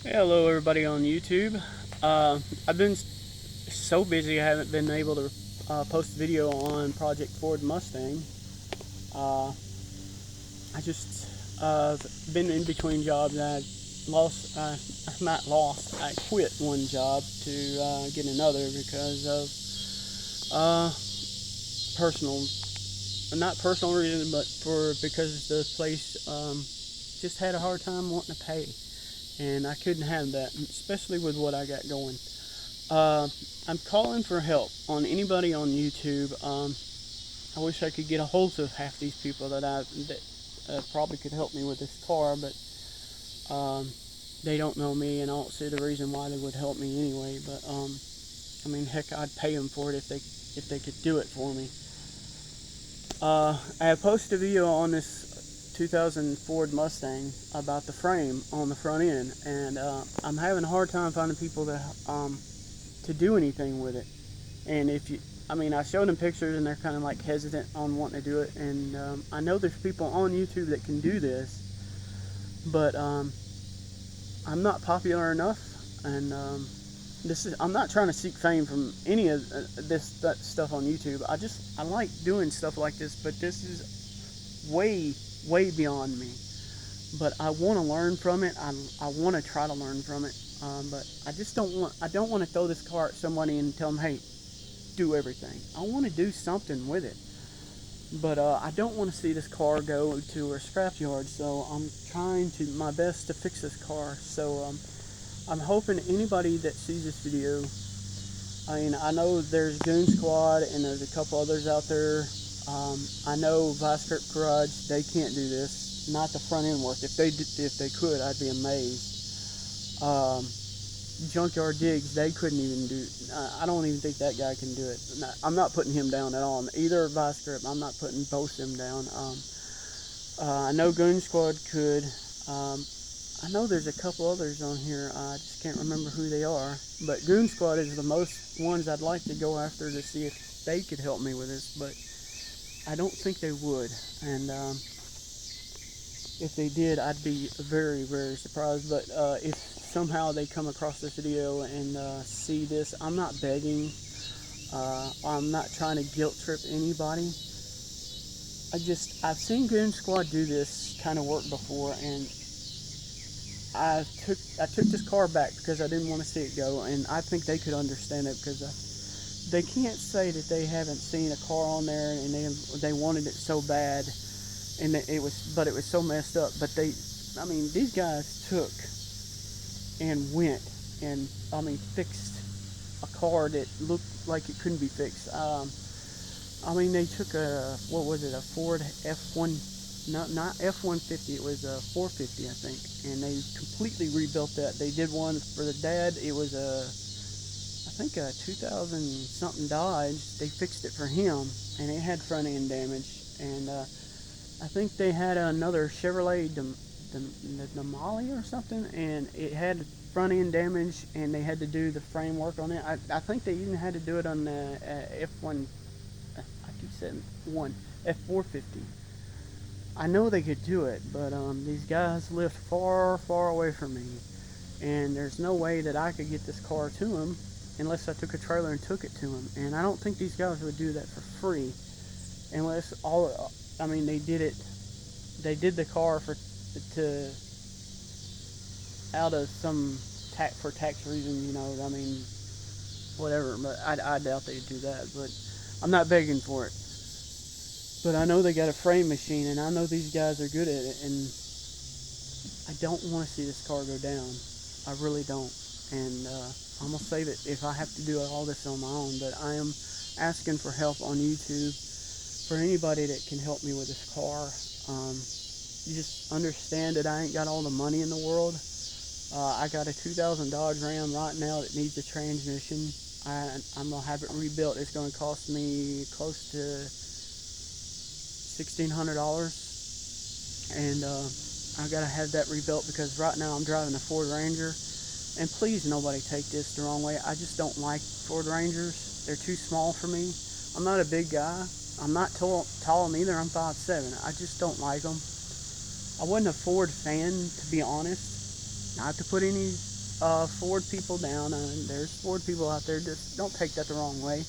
Hello, everybody on YouTube. I've been so busy I haven't been able to post a video on Project Ford Mustang. Uh, I just been in between jobs. I lost, not lost. I quit one job to get another because of personal, not personal reasons, but because the place just had a hard time wanting to pay, and I couldn't have that, especially with what I got going. Uh, I'm calling for help on anybody on YouTube. I wish I could get a hold of half these people that probably could help me with this car, but they don't know me, and I don't see the reason why they would help me anyway. But I mean, heck, I'd pay them for it if they could do it for me. I have posted a video on this 2000 Ford Mustang about the frame on the front end, and I'm having a hard time finding people to do anything with it. And if you, I mean, I showed them pictures and they're kind of like hesitant on wanting to do it. And I know there's people on YouTube that can do this, but I'm not popular enough. And I'm not trying to seek fame from any of that stuff on YouTube. I like doing stuff like this, but this is way beyond me. But I want to learn from it. I want to try to learn from it. But I don't want to throw this car at somebody and tell them, hey, do everything. I want to do something with it, but I don't want to see this car go to a scrapyard. So I'm trying to my best to fix this car. So I'm hoping anybody that sees this video. I mean, I know there's Goon Squad and there's a couple others out there. I know Vice Grip Garage. They can't do this. Not the front end work. If they could, I'd be amazed. Junkyard Digs, they couldn't even do. I don't even think that guy can do it. I'm not putting him down at all. Either Vice Grip, I'm not putting both of them down. I know Goon Squad could. I know there's a couple others on here. I just can't remember who they are. But Goon Squad is the most ones I'd like to go after to see if they could help me with this. But I don't think they would. And if they did, I'd be very surprised. But if somehow they come across this video and see this, I'm not begging. I'm not trying to guilt trip anybody. I've seen Goon Squad do this kind of work before, and I took this car back because I didn't want to see it go, and I think they could understand it because they can't say that they haven't seen a car on there and they wanted it so bad, and it was so messed up. But I mean, these guys took and went and fixed a car that looked like it couldn't be fixed. I mean, they took what was it, a Ford F1, not F-150, it was a 450, I think, and they completely rebuilt that. They did one for the dad. It was I think a 2000 something Dodge. They fixed it for him, and it had front end damage. And I think they had another Chevrolet Denali or something, and it had front end damage, and they had to do the framework on it. I think they even had to do it on the F1. I keep saying one F450. I know they could do it, but these guys live far away from me, and there's no way that I could get this car to them unless I took a trailer and took it to them. And I don't think these guys would do that for free, unless I mean, they did it. They did the car to out of some tax reason, I mean, whatever. But I doubt they'd do that. But I'm not begging for it. But I know they got a frame machine, and I know these guys are good at it, and I don't want to see this car go down. I really don't. And I'm going to save it if I have to do all this on my own. But I am asking for help on YouTube for anybody that can help me with this car. You just understand that I ain't got all the money in the world. I got a 2000 Dodge Ram right now that needs a transmission. I'm going to have it rebuilt. It's going to cost me close to $1,600, and I gotta have that rebuilt because right now I'm driving a Ford Ranger. And please, nobody take this the wrong way. I just don't like Ford Rangers. They're too small for me. I'm not a big guy. I'm not tall neither. I'm 5'7". I just don't like them. I wasn't a Ford fan, to be honest. Not to put any Ford people down, and there's Ford people out there. Just don't take that the wrong way.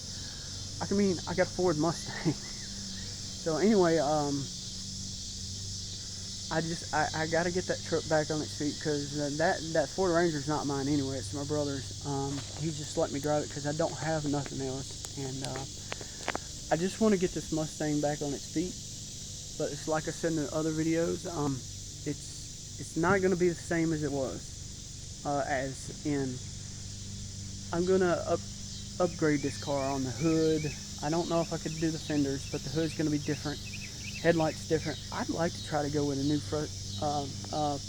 I got a Ford Mustang. So anyway, I got to get that truck back on its feet, because that Ford Ranger's not mine anyway. It's my brother's. He just let me drive it because I don't have nothing else, and I just want to get this Mustang back on its feet. But it's like I said in the other videos, it's not going to be the same as it was. As in, I'm gonna upgrade this car on the hood. I don't know if I could do the fenders, but the hood's gonna be different. Headlights different. I'd like to try to go with a new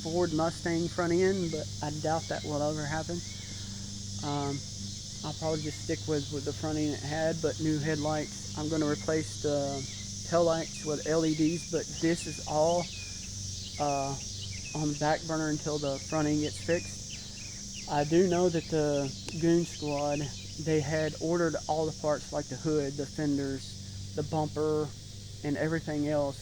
Ford Mustang front end, but I doubt that will ever happen. I'll probably just stick with the front end it had, but new headlights. I'm gonna replace the tail lights with LEDs, but this is all on the back burner until the front end gets fixed. I do know that the Goon Squad, they had ordered all the parts, like the hood, the fenders, the bumper, and everything else,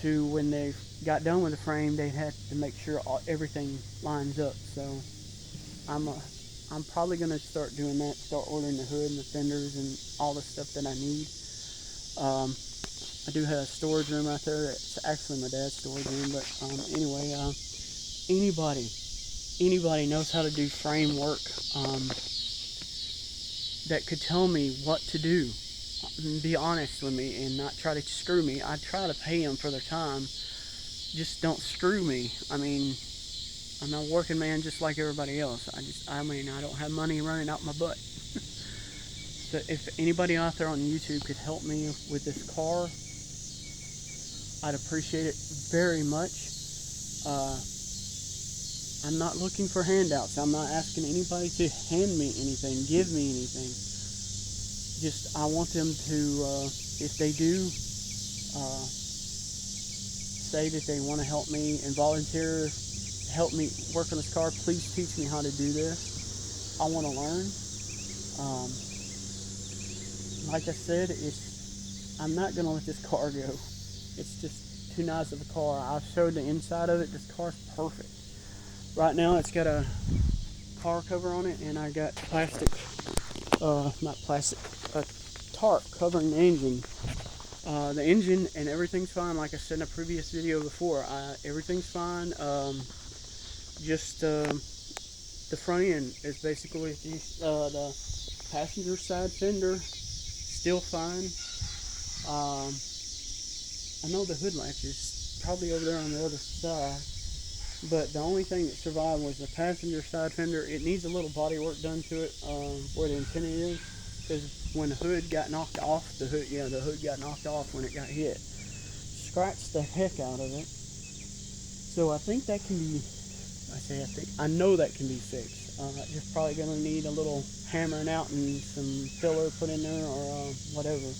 to when they got done with the frame, they had to make sure everything lines up. So I'm probably going to start doing that, start ordering the hood and the fenders and all the stuff that I need. I do have a storage room out there. It's actually my dad's storage room, but anyway, anybody knows how to do frame work, that could tell me what to do, be honest with me and not try to screw me. I try to pay them for their time, just don't screw me. I mean, I'm a working man just like everybody else. I don't have money running out my butt. So if anybody out there on YouTube could help me with this car, I'd appreciate it very much. I'm not looking for handouts. I'm not asking anybody to hand me anything, give me anything. Just, I want them to, if they do say that they want to help me and volunteer, help me work on this car, please teach me how to do this. I want to learn. Like I said, I'm not going to let this car go. It's just too nice of a car. I've showed the inside of it. This car's perfect. Right now it's got a car cover on it, and I got plastic, not plastic, a tarp covering the engine. The engine and everything's fine. Like I said in a previous video before, everything's fine. Just the front end is basically the passenger side fender, still fine. I know the hood latch is probably over there on the other side, but the only thing that survived was the passenger side fender. It needs a little body work done to it, where the antenna is, because when the hood got knocked off, the hood got knocked off when it got hit. Scratched the heck out of it. So I think that can be, I know that can be fixed. Just probably going to need a little hammering out and some filler put in there, or whatever.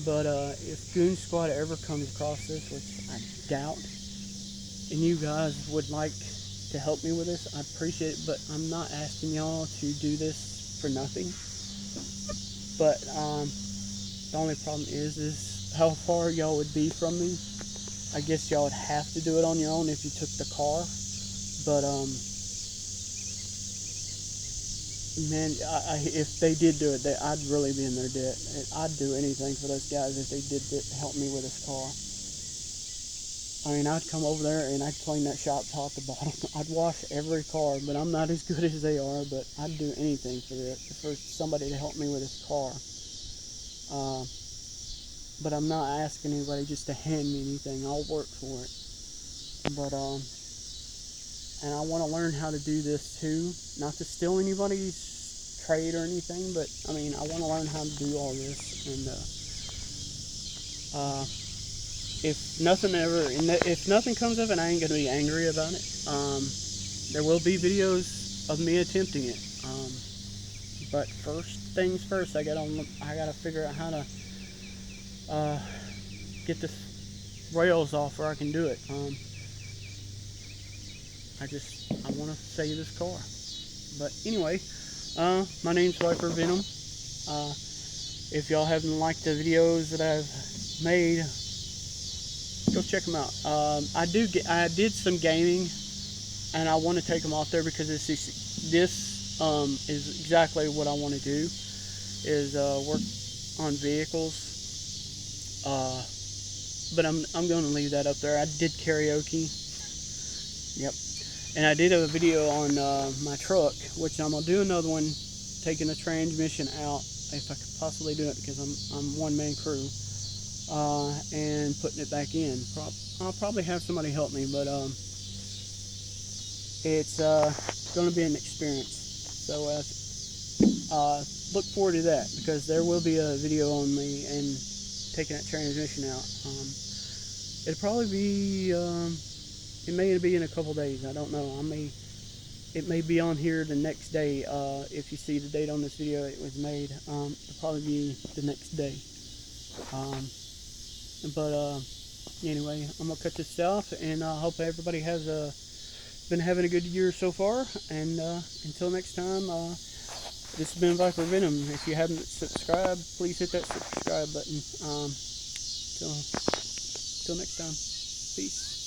But if Goon Squad ever comes across this, which I doubt, and you guys would like to help me with this, I appreciate it, but I'm not asking y'all to do this for nothing. But the only problem is how far y'all would be from me. I guess y'all would have to do it on your own if you took the car. But man, if they did do it, I'd really be in their debt. I'd do anything for those guys if they did help me with this car. I mean, I'd come over there and I'd clean that shop top to bottom. I'd wash every car, but I'm not as good as they are. But I'd do anything for somebody to help me with this car. But I'm not asking anybody just to hand me anything. I'll work for it. But and I want to learn how to do this too. Not to steal anybody's trade or anything, but I mean, I want to learn how to do all this. And if nothing comes of it, I ain't gonna be angry about it. There will be videos of me attempting it. But first things first, I gotta figure out how to get this rails off where I can do it. I want to save this car. But anyway, my name's Viper Venom. If y'all haven't liked the videos that I've made, go check them out. I did some gaming and I want to take them off there because this is exactly what I want to do, is work on vehicles. But I'm going to leave that up there. I did karaoke. Yep. And I did a video on my truck, which I'm going to do another one, taking the transmission out, if I could possibly do it, because I'm one-man crew, and putting it back in. I'll probably have somebody help me, but it's going to be an experience. So look forward to that, because there will be a video on me and taking that transmission out. It'll probably be, it may be in a couple days. I don't know. It may be on here the next day. If you see the date on this video it was made, it'll probably be the next day. But anyway, I'm gonna cut this off, and I hope everybody has been having a good year so far. And until next time, this has been Viper Venom. If you haven't subscribed, please hit that subscribe button. Till next time, peace.